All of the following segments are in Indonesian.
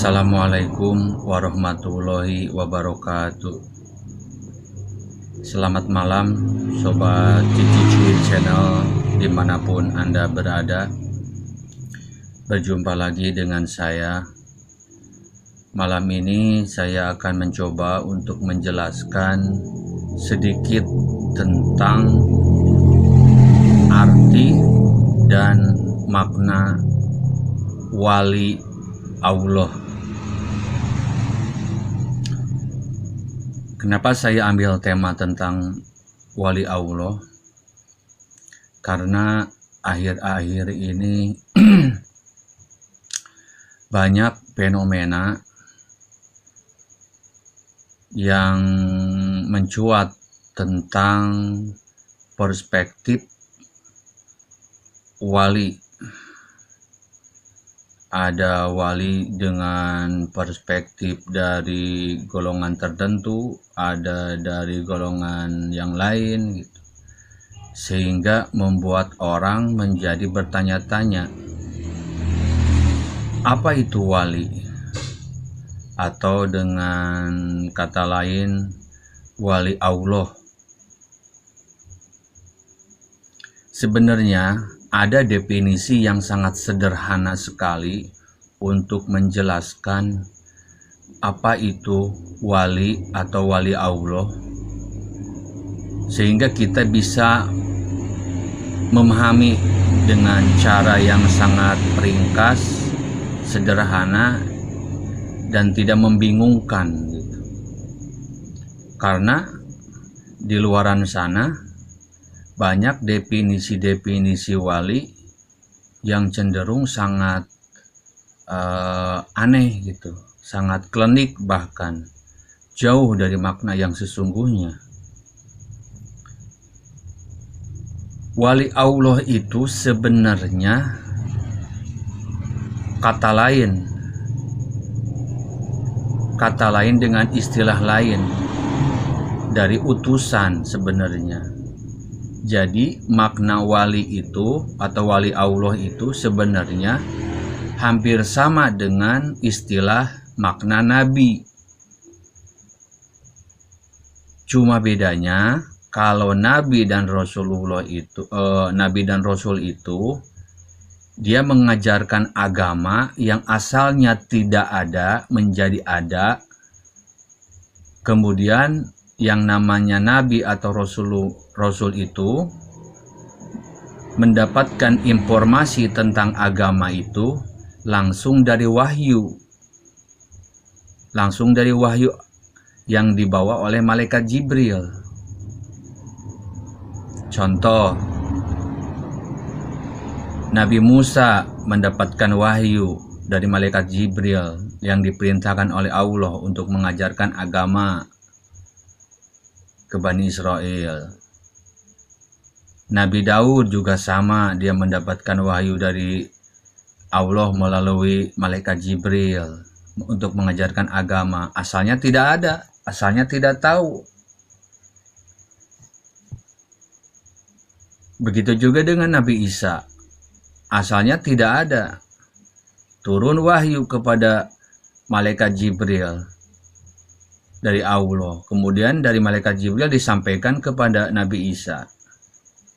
Assalamualaikum warahmatullahi wabarakatuh. Selamat malam Sobat Cici Cuy Channel dimanapun Anda berada. Berjumpa lagi dengan saya. Malam ini saya akan mencoba untuk menjelaskan sedikit tentang arti dan makna wali Allah. Kenapa saya ambil tema tentang wali Allah? Karena akhir-akhir ini banyak fenomena yang mencuat tentang perspektif wali. Ada wali dengan perspektif dari golongan tertentu, ada dari golongan yang lain gitu. Sehingga membuat orang menjadi bertanya-tanya, apa itu wali? Atau dengan kata lain, wali Allah. Sebenarnya ada definisi yang sangat sederhana sekali untuk menjelaskan apa itu wali atau wali Allah, sehingga kita bisa memahami dengan cara yang sangat ringkas, sederhana, dan tidak membingungkan gitu. Karena di luaran sana banyak definisi-definisi wali yang cenderung sangat aneh gitu, sangat klinik, bahkan jauh dari makna yang sesungguhnya. Wali Allah itu sebenarnya kata lain dengan istilah lain dari utusan sebenarnya. Jadi makna wali itu atau wali Allah itu sebenarnya hampir sama dengan istilah makna nabi. Cuma bedanya kalau nabi dan rasul itu dia mengajarkan agama yang asalnya tidak ada menjadi ada. Kemudian yang namanya nabi atau rasul itu mendapatkan informasi tentang agama itu langsung dari wahyu yang dibawa oleh malaikat Jibril. Contoh, Nabi Musa mendapatkan wahyu dari malaikat Jibril yang diperintahkan oleh Allah untuk mengajarkan agama ke Bani Israel. Nabi Daud juga sama, dia mendapatkan wahyu dari Allah melalui malaikat Jibril untuk mengajarkan agama. Asalnya tidak ada, asalnya tidak tahu. Begitu juga dengan Nabi Isa. Asalnya tidak ada. Turun wahyu kepada malaikat Jibril dari Allah. Kemudian dari malaikat Jibril disampaikan kepada Nabi Isa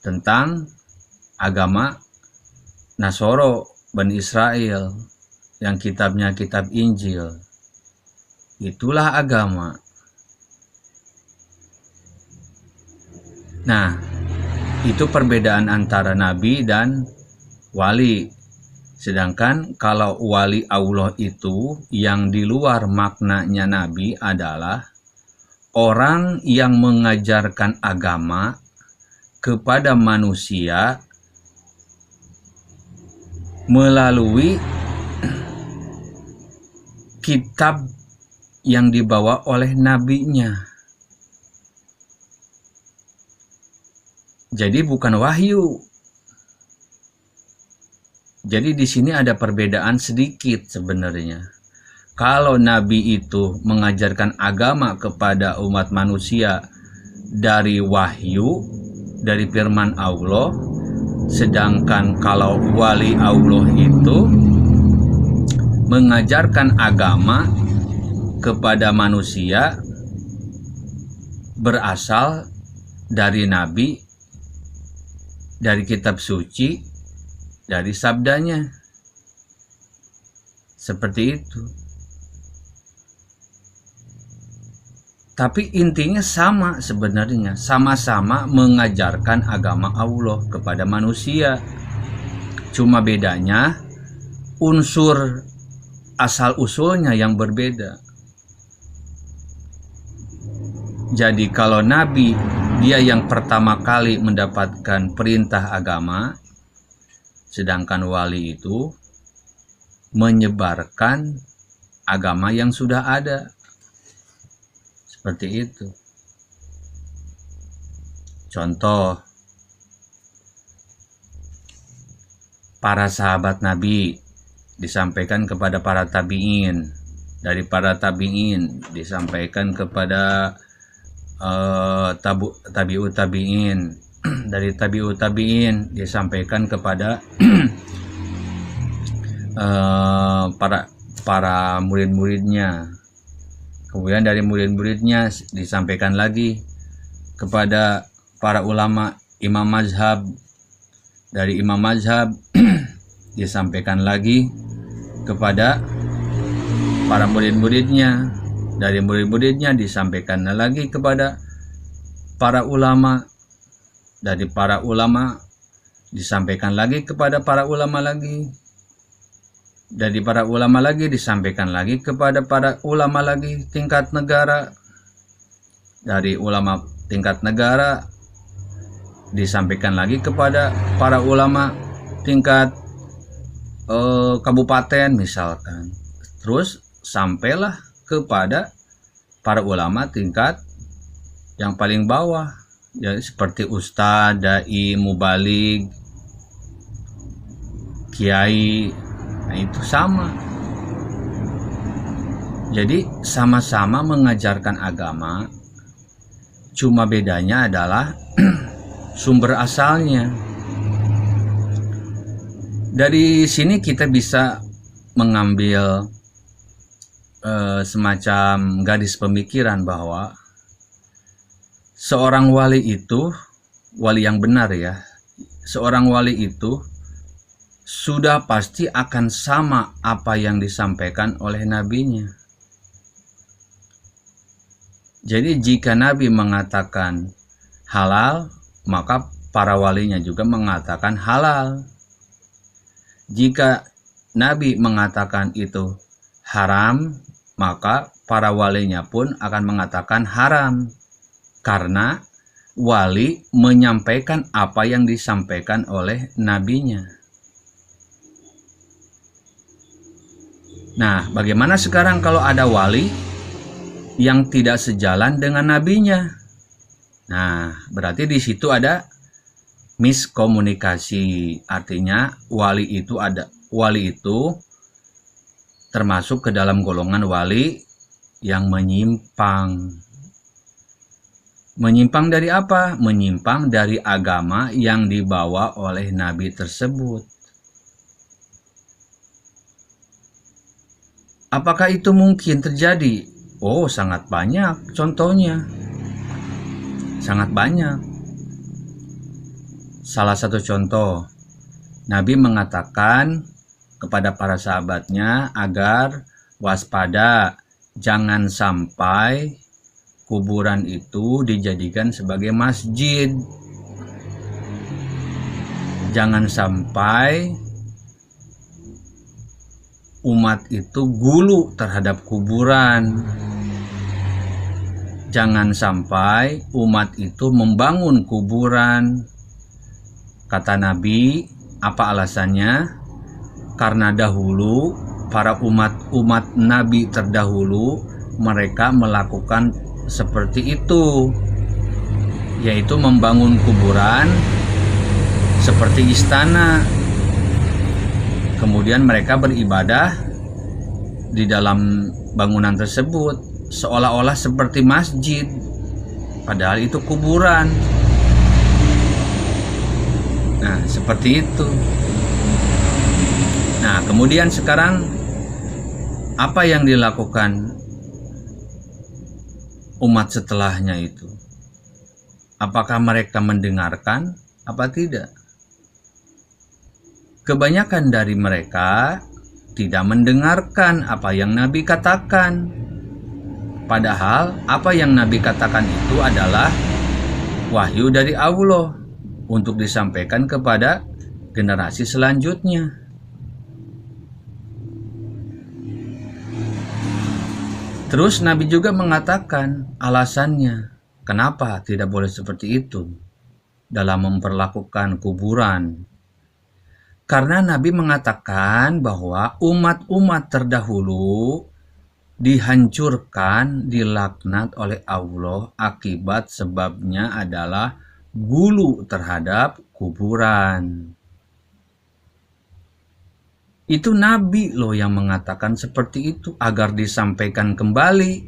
tentang agama Nasoro Bani Israel yang kitabnya kitab Injil. Itulah agama. Nah, itu perbedaan antara nabi dan wali. Sedangkan kalau wali Allah itu yang di luar maknanya nabi adalah orang yang mengajarkan agama kepada manusia melalui kitab yang dibawa oleh nabinya. Jadi bukan wahyu. Jadi di sini ada perbedaan sedikit sebenarnya. Kalau nabi itu mengajarkan agama kepada umat manusia dari wahyu, dari firman Allah, sedangkan kalau wali Allah itu mengajarkan agama kepada manusia berasal dari nabi, dari kitab suci, dari sabdanya. Seperti itu. Tapi intinya sama sebenarnya, sama-sama mengajarkan agama Allah kepada manusia. Cuma bedanya unsur asal-usulnya yang berbeda. Jadi kalau Nabi, dia yang pertama kali mendapatkan perintah agama, sedangkan wali itu menyebarkan agama yang sudah ada. Seperti itu. Contoh, para sahabat Nabi disampaikan kepada para tabi'in, dari para tabi'in disampaikan kepada tabi'ut tabi'in, dari tabi'ut tabi'in disampaikan kepada para murid-muridnya. Kemudian dari murid-muridnya disampaikan lagi kepada para ulama imam mazhab. Dari imam mazhab disampaikan lagi kepada para murid-muridnya. Dari murid-muridnya disampaikan lagi kepada para ulama. Dari para ulama disampaikan lagi kepada para ulama lagi. Dari para ulama lagi disampaikan lagi kepada para ulama lagi tingkat negara. Dari ulama tingkat negara disampaikan lagi kepada para ulama tingkat kabupaten misalkan. Terus sampailah kepada para ulama tingkat yang paling bawah, ya, seperti ustadz, dai, mubalig, kiai. Nah, itu sama. Jadi sama-sama mengajarkan agama, cuma bedanya adalah sumber asalnya. Dari sini kita bisa mengambil semacam garis pemikiran bahwa seorang wali itu, wali yang benar ya, seorang wali itu sudah pasti akan sama apa yang disampaikan oleh nabinya. Jadi jika nabi mengatakan halal, maka para walinya juga mengatakan halal. Jika nabi mengatakan itu haram, maka para walinya pun akan mengatakan haram. Karena wali menyampaikan apa yang disampaikan oleh nabinya. Nah, bagaimana sekarang kalau ada wali yang tidak sejalan dengan nabinya? Nah, berarti di situ ada miskomunikasi. Artinya wali itu termasuk ke dalam golongan wali yang menyimpang. Menyimpang dari apa? Menyimpang dari agama yang dibawa oleh nabi tersebut. Apakah itu mungkin terjadi? Oh, sangat banyak contohnya. Sangat banyak. Salah satu contoh, Nabi mengatakan kepada para sahabatnya agar waspada, jangan sampai kuburan itu dijadikan sebagai masjid. Jangan sampai umat itu gulu terhadap kuburan. Jangan sampai umat itu membangun kuburan. Kata Nabi, apa alasannya? Karena dahulu para umat Nabi terdahulu mereka melakukan seperti itu, yaitu membangun kuburan seperti istana. Kemudian mereka beribadah di dalam bangunan tersebut seolah-olah seperti masjid, padahal itu kuburan. Nah, seperti itu. Nah, kemudian sekarang apa yang dilakukan umat setelahnya itu? Apakah mereka mendengarkan apa tidak? Kebanyakan dari mereka tidak mendengarkan apa yang Nabi katakan. Padahal apa yang Nabi katakan itu adalah wahyu dari Allah untuk disampaikan kepada generasi selanjutnya. Terus Nabi juga mengatakan alasannya kenapa tidak boleh seperti itu dalam memperlakukan kuburan. Karena Nabi mengatakan bahwa umat-umat terdahulu dihancurkan, dilaknat oleh Allah akibat sebabnya adalah gulu terhadap kuburan. Itu Nabi loh yang mengatakan seperti itu agar disampaikan kembali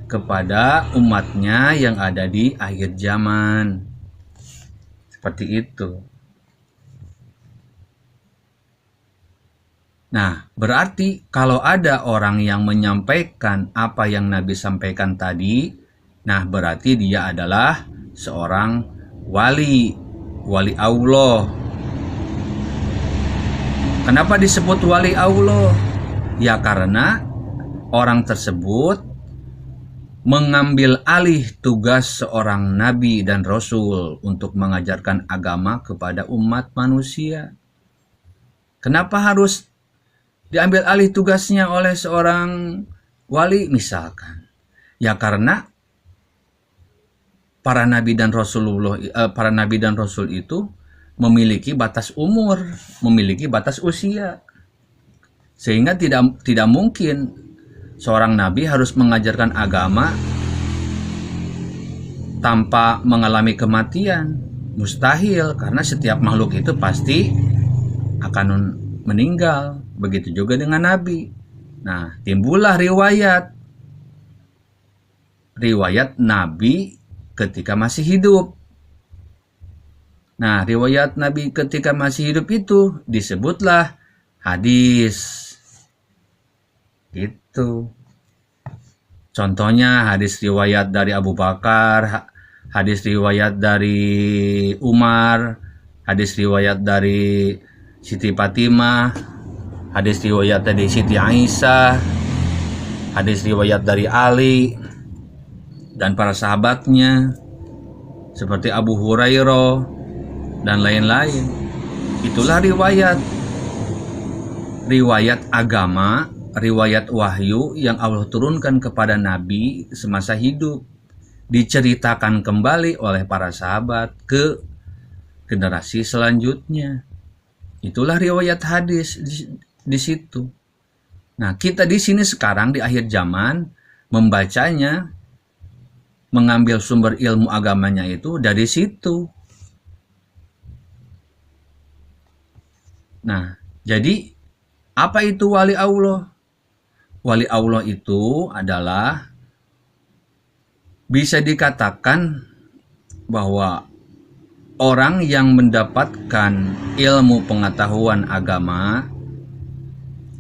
kepada umatnya yang ada di akhir zaman. Seperti itu. Nah, berarti kalau ada orang yang menyampaikan apa yang Nabi sampaikan tadi, nah berarti dia adalah seorang wali Allah. Kenapa disebut wali Allah? Ya karena orang tersebut mengambil alih tugas seorang nabi dan rasul untuk mengajarkan agama kepada umat manusia. Kenapa harus diambil alih tugasnya oleh seorang wali misalkan? Ya karena para nabi dan rasul itu memiliki batas umur, memiliki batas usia. Sehingga tidak mungkin seorang nabi harus mengajarkan agama tanpa mengalami kematian. Mustahil, karena setiap makhluk itu pasti akan meninggal. Begitu juga dengan nabi. Nah, timbullah riwayat nabi ketika masih hidup. Nah, riwayat Nabi ketika masih hidup itu disebutlah hadis. Gitu. Contohnya hadis riwayat dari Abu Bakar, hadis riwayat dari Umar, hadis riwayat dari Siti Fatimah, hadis riwayat dari Siti Aisyah, hadis riwayat dari Ali dan para sahabatnya seperti Abu Hurairah dan lain-lain. Itulah riwayat agama, riwayat wahyu yang Allah turunkan kepada Nabi semasa hidup, diceritakan kembali oleh para sahabat ke generasi selanjutnya. Itulah riwayat hadis di situ. Nah, kita di sini sekarang di akhir zaman membacanya, mengambil sumber ilmu agamanya itu dari situ. Nah, jadi apa itu wali Allah? Wali Allah itu adalah bisa dikatakan bahwa orang yang mendapatkan ilmu pengetahuan agama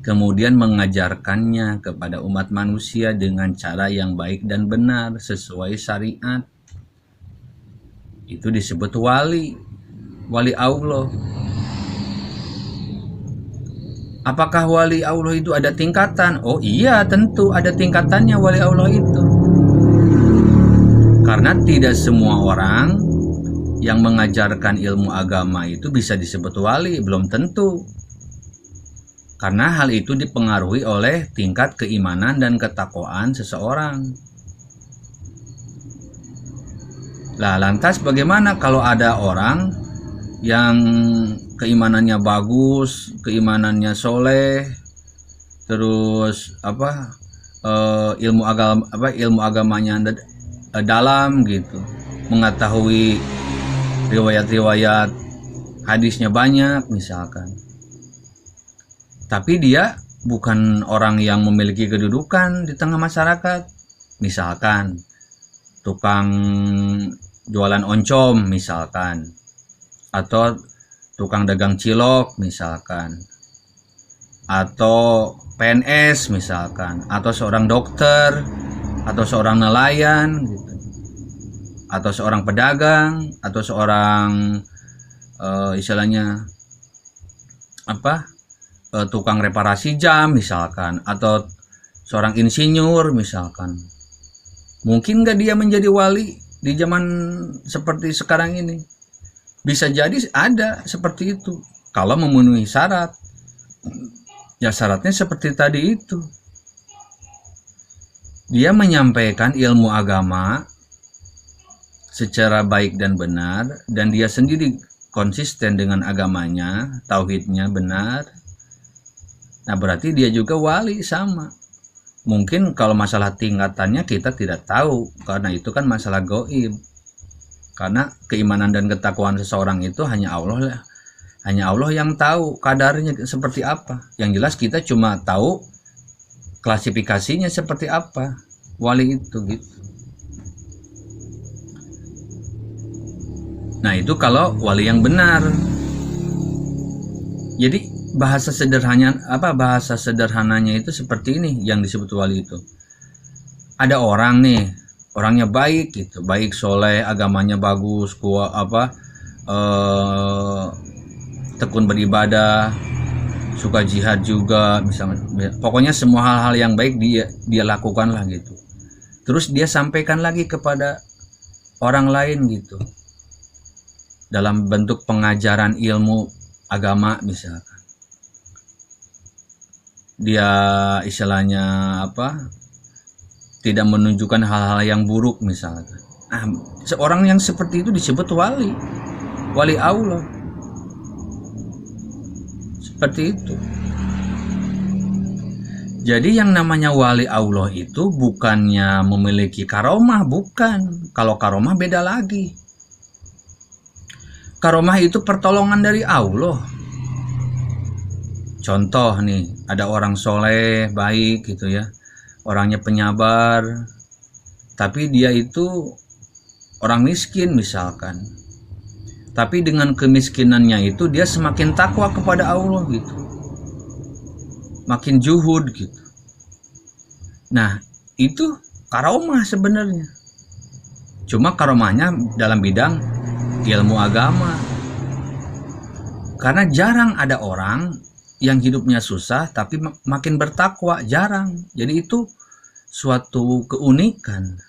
kemudian mengajarkannya kepada umat manusia dengan cara yang baik dan benar sesuai syariat. Itu disebut wali Allah. Apakah wali Allah itu ada tingkatan? Oh iya, tentu ada tingkatannya wali Allah itu. Karena tidak semua orang yang mengajarkan ilmu agama itu bisa disebut wali, belum tentu. Karena hal itu dipengaruhi oleh tingkat keimanan dan ketakwaan seseorang. Lah, lantas bagaimana kalau ada orang yang keimanannya bagus, keimanannya soleh, terus ilmu agamanya dalam gitu, mengetahui riwayat-riwayat hadisnya banyak misalkan, tapi dia bukan orang yang memiliki kedudukan di tengah masyarakat, misalkan tukang jualan oncom misalkan, atau tukang dagang cilok misalkan, atau PNS misalkan, atau seorang dokter, atau seorang nelayan gitu, atau seorang pedagang, atau seorang istilahnya apa, tukang reparasi jam misalkan, atau seorang insinyur misalkan. Mungkin nggak dia menjadi wali di zaman seperti sekarang ini? Bisa jadi ada seperti itu kalau memenuhi syarat. Ya syaratnya seperti tadi itu, dia menyampaikan ilmu agama secara baik dan benar, dan dia sendiri konsisten dengan agamanya, tauhidnya benar. Nah berarti dia juga wali sama. Mungkin kalau masalah tingkatannya kita tidak tahu, karena itu kan masalah gaib. Karena keimanan dan ketakwaan seseorang itu hanya Allah yang tahu kadarnya seperti apa. Yang jelas kita cuma tahu klasifikasinya seperti apa wali itu gitu. Nah itu kalau wali yang benar. Jadi bahasa sederhananya itu seperti ini yang disebut wali itu. Ada orang nih, orangnya baik gitu, baik soleh, agamanya bagus, kuat tekun beribadah, suka jihad juga, misalnya. Pokoknya semua hal-hal yang baik dia lakukan lah gitu. Terus dia sampaikan lagi kepada orang lain gitu, dalam bentuk pengajaran ilmu agama misalkan. Dia istilahnya tidak menunjukkan hal-hal yang buruk misalkan. Nah, seorang yang seperti itu disebut wali Allah. Seperti itu. Jadi yang namanya wali Allah itu bukannya memiliki karomah, bukan. Kalau karomah beda lagi. Karomah itu pertolongan dari Allah. Contoh nih, ada orang soleh, baik gitu ya, orangnya penyabar, tapi dia itu orang miskin misalkan. Tapi dengan kemiskinannya itu dia semakin takwa kepada Allah gitu, makin zuhud gitu. Nah itu karomah sebenarnya. Cuma karomahnya dalam bidang ilmu agama. Karena jarang ada orang yang hidupnya susah tapi makin bertakwa, jarang. Jadi itu suatu keunikan.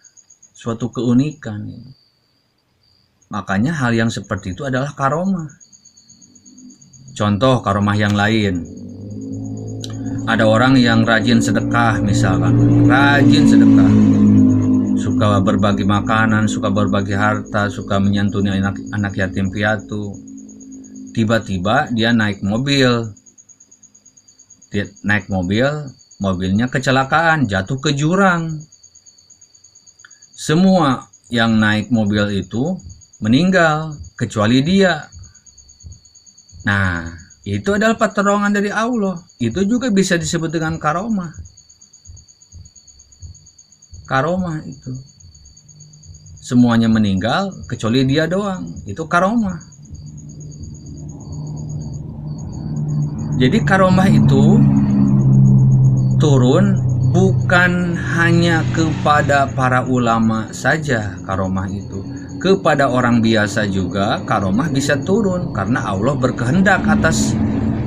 Makanya hal yang seperti itu adalah karomah. Contoh karomah yang lain. Ada orang yang rajin sedekah misalkan, rajin sedekah, suka berbagi makanan, suka berbagi harta, suka menyantuni anak yatim piatu. Tiba-tiba dia naik mobil, mobilnya kecelakaan, jatuh ke jurang. Semua yang naik mobil itu meninggal kecuali dia. Nah, itu adalah pertolongan dari Allah. Itu juga bisa disebut dengan karomah. Karomah itu. Semuanya meninggal kecuali dia doang. Itu karomah. Jadi karomah itu turun bukan hanya kepada para ulama saja, karomah itu. Kepada orang biasa juga karomah bisa turun karena Allah berkehendak atas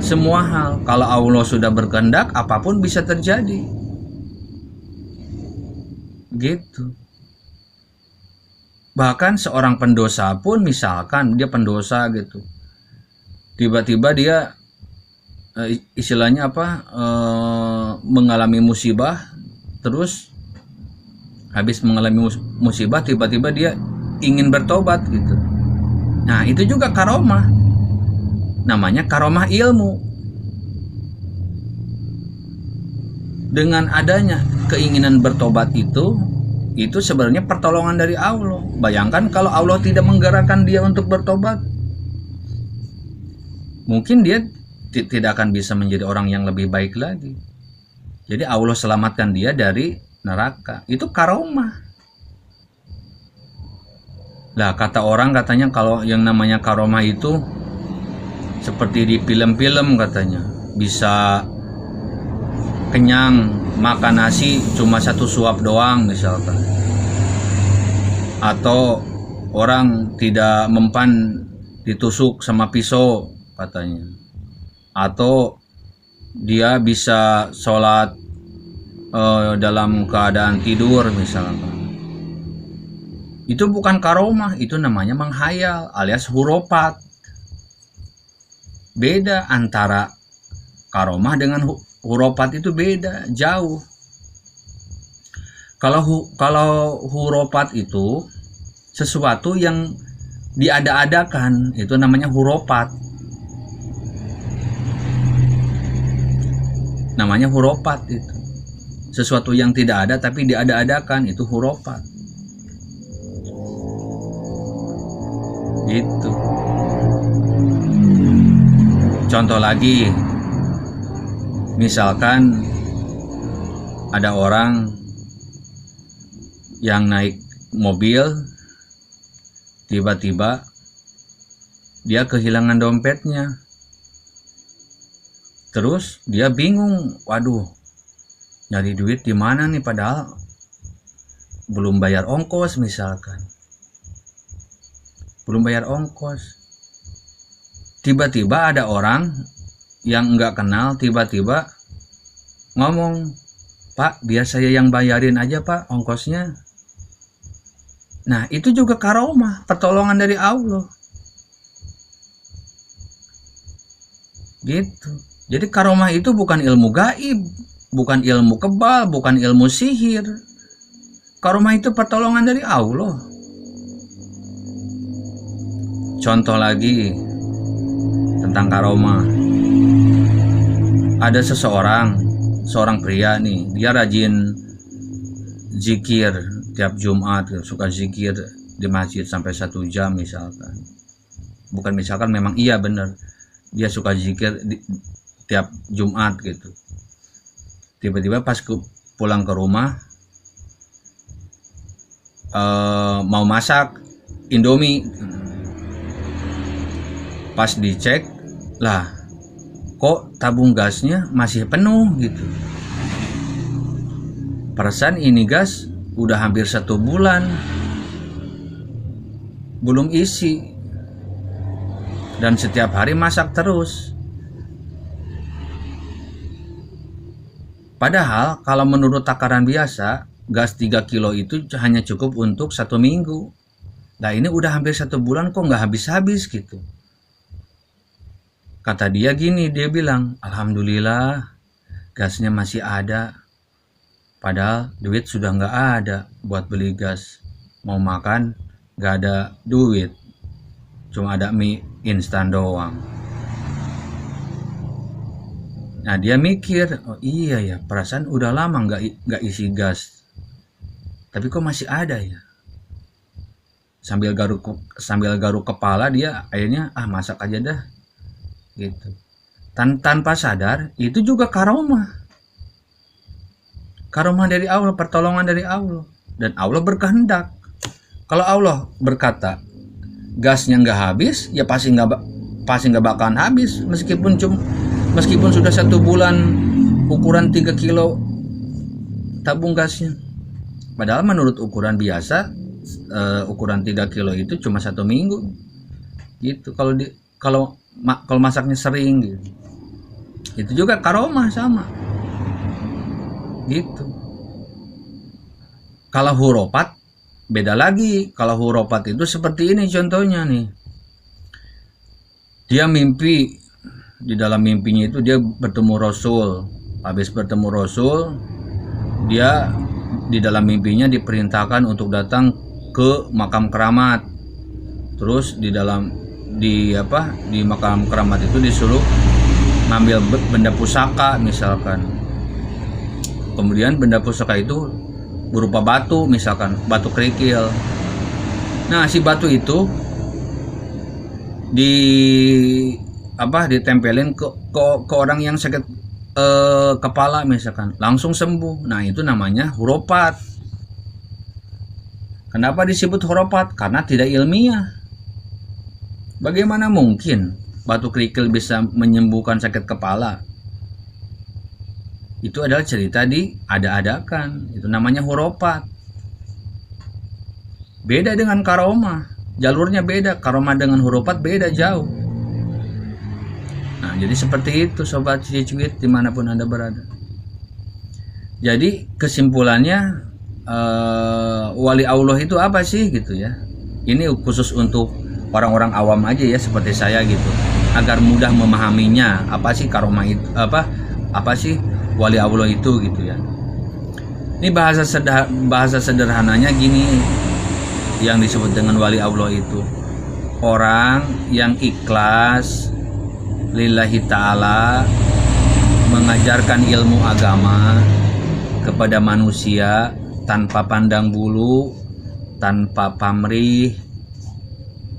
semua hal. Kalau Allah sudah berkehendak, apapun bisa terjadi. Gitu. Bahkan seorang pendosa pun, misalkan dia pendosa gitu, tiba-tiba dia istilahnya mengalami musibah, terus habis mengalami musibah tiba-tiba dia ingin bertobat gitu. Nah itu juga karomah, namanya karomah ilmu. Dengan adanya keinginan bertobat itu sebenarnya pertolongan dari Allah. Bayangkan kalau Allah tidak menggerakkan dia untuk bertobat, mungkin dia tidak akan bisa menjadi orang yang lebih baik lagi. Jadi Allah selamatkan dia dari neraka. Itu karomah. Lah kata orang katanya kalau yang namanya karomah itu seperti di film-film katanya. Bisa kenyang, makan nasi cuma 1 suap doang misalkan, atau orang tidak mempan ditusuk sama pisau katanya, atau dia bisa sholat dalam keadaan tidur misalkan. Itu bukan karomah, itu namanya menghayal alias huropat. Beda antara karomah dengan huropat, itu beda jauh. Kalau huropat itu sesuatu yang diada-adakan, itu namanya huropat. Namanya huropat itu. Sesuatu yang tidak ada tapi diada-adakan, itu huropat. Gitu. Contoh lagi, misalkan ada orang yang naik mobil, tiba-tiba dia kehilangan dompetnya. Terus dia bingung, waduh, nyari duit di mana nih, padahal belum bayar ongkos misalkan. Belum bayar ongkos. Tiba-tiba ada orang yang nggak kenal tiba-tiba ngomong, "Pak, biar saya yang bayarin aja Pak ongkosnya." Nah, itu juga karomah, pertolongan dari Allah. Gitu. Jadi karomah itu bukan ilmu gaib, bukan ilmu kebal, bukan ilmu sihir. Karomah itu pertolongan dari Allah. Contoh lagi tentang karomah. Ada seorang pria nih, dia rajin zikir tiap Jumat, suka zikir di masjid sampai 1 jam misalkan. Bukan misalkan, memang iya bener. Dia suka zikir tiap Jumat gitu. Tiba-tiba pas pulang ke rumah, mau masak Indomie. Pas dicek, lah kok tabung gasnya masih penuh gitu. Perasaan ini gas udah hampir 1 bulan belum isi, dan setiap hari masak terus. Padahal kalau menurut takaran biasa, gas 3 kilo itu hanya cukup untuk 1 minggu. Nah, ini udah hampir 1 bulan kok nggak habis-habis gitu. Kata dia gini, dia bilang, "Alhamdulillah gasnya masih ada. Padahal duit sudah nggak ada buat beli gas. Mau makan nggak ada duit. Cuma ada mie instan doang." Nah, dia mikir, oh iya ya, perasaan udah lama nggak isi gas. Tapi kok masih ada ya? Sambil garuk kepala, dia akhirnya masak aja dah. Gitu. Tanpa sadar, itu juga karomah. Karomah dari Allah, pertolongan dari Allah. Dan Allah berkehendak. Kalau Allah berkata gasnya nggak habis, ya pasti nggak bakalan habis, meskipun sudah 1 bulan ukuran 3 kilo tabung gasnya. Padahal menurut ukuran biasa, ukuran 3 kilo itu cuma 1 minggu. Gitu. Kalau masaknya sering gitu. Itu juga karomah sama. Gitu. Kalau huropat beda lagi. Kalau huropat itu seperti ini contohnya nih. Dia mimpi, di dalam mimpinya itu dia bertemu Rasul. Habis bertemu Rasul, dia di dalam mimpinya diperintahkan untuk datang ke makam keramat. Terus di makam keramat itu disuruh ngambil benda pusaka misalkan. Kemudian benda pusaka itu berupa batu, misalkan batu kerikil. Nah, si batu itu ditempelin ke orang yang sakit kepala misalkan, langsung sembuh. Nah, itu namanya huropat. Kenapa disebut huropat? Karena tidak ilmiah. Bagaimana mungkin batu kerikil bisa menyembuhkan sakit kepala? itu adalah cerita di ada-adakan. Itu namanya hurufat. Beda dengan karomah, jalurnya beda. Karomah dengan hurufat beda jauh. Nah, jadi seperti itu sobat cicuit dimanapun Anda berada. Jadi kesimpulannya, wali Allah itu apa sih gitu ya. Ini khusus untuk orang-orang awam aja ya seperti saya gitu, agar mudah memahaminya. Apa sih karomah itu, apa sih wali Allah itu gitu ya. Ini bahasa sederhananya gini, yang disebut dengan wali Allah itu orang yang ikhlas lillahi ta'ala mengajarkan ilmu agama kepada manusia tanpa pandang bulu, tanpa pamrih,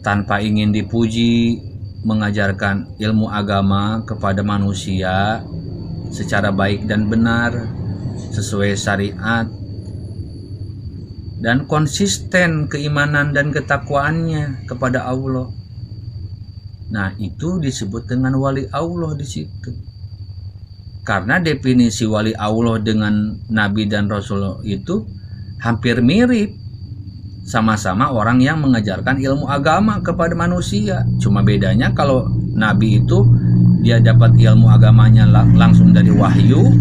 tanpa ingin dipuji, mengajarkan ilmu agama kepada manusia secara baik dan benar sesuai syariat, dan konsisten keimanan dan ketakwaannya kepada Allah. Nah, itu disebut dengan wali Allah di situ. Karena definisi wali Allah dengan Nabi dan Rasul itu hampir mirip. Sama-sama orang yang mengajarkan ilmu agama kepada manusia. Cuma bedanya kalau Nabi itu dia dapat ilmu agamanya langsung dari wahyu.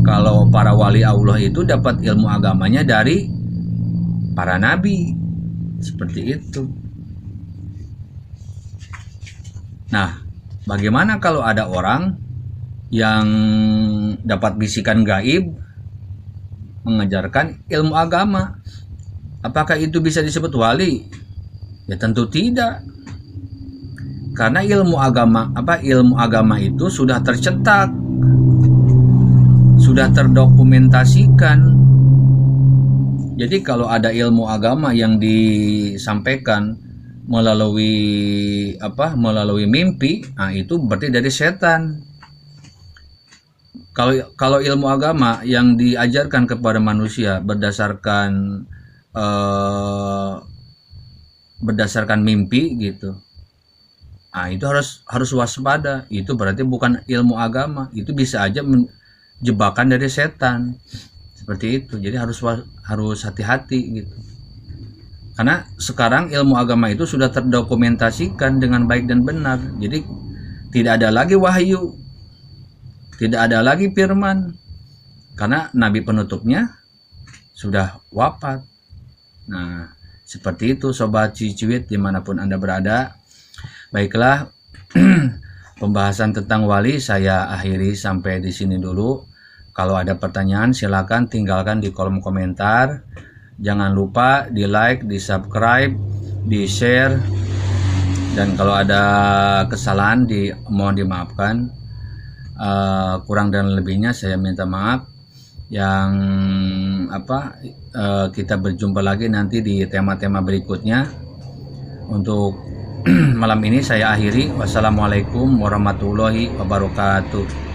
Kalau para wali Allah itu dapat ilmu agamanya dari para nabi. Seperti itu. Nah, bagaimana kalau ada orang yang dapat bisikan gaib mengajarkan ilmu agama? Apakah itu bisa disebut wali? Ya tentu tidak. Karena ilmu agama itu sudah tercetak, sudah terdokumentasikan. Jadi kalau ada ilmu agama yang disampaikan melalui mimpi, nah itu berarti dari setan. Kalau ilmu agama yang diajarkan kepada manusia berdasarkan mimpi gitu, nah itu harus waspada. Itu berarti bukan ilmu agama, itu bisa aja jebakan dari setan. Seperti itu. Jadi harus hati-hati gitu. Karena sekarang ilmu agama itu sudah terdokumentasikan dengan baik dan benar. Jadi tidak ada lagi wahyu, tidak ada lagi firman, karena nabi penutupnya sudah wafat. Nah, seperti itu sobat cicuit dimanapun Anda berada. Baiklah, pembahasan tentang wali saya akhiri sampai di sini dulu. Kalau ada pertanyaan silakan tinggalkan di kolom komentar. Jangan lupa di like, di subscribe, di share, dan kalau ada kesalahan mohon dimaafkan. Kurang dan lebihnya saya minta maaf. Yang kita berjumpa lagi nanti di tema-tema berikutnya. Untuk malam ini saya akhiri. Wassalamualaikum warahmatullahi wabarakatuh.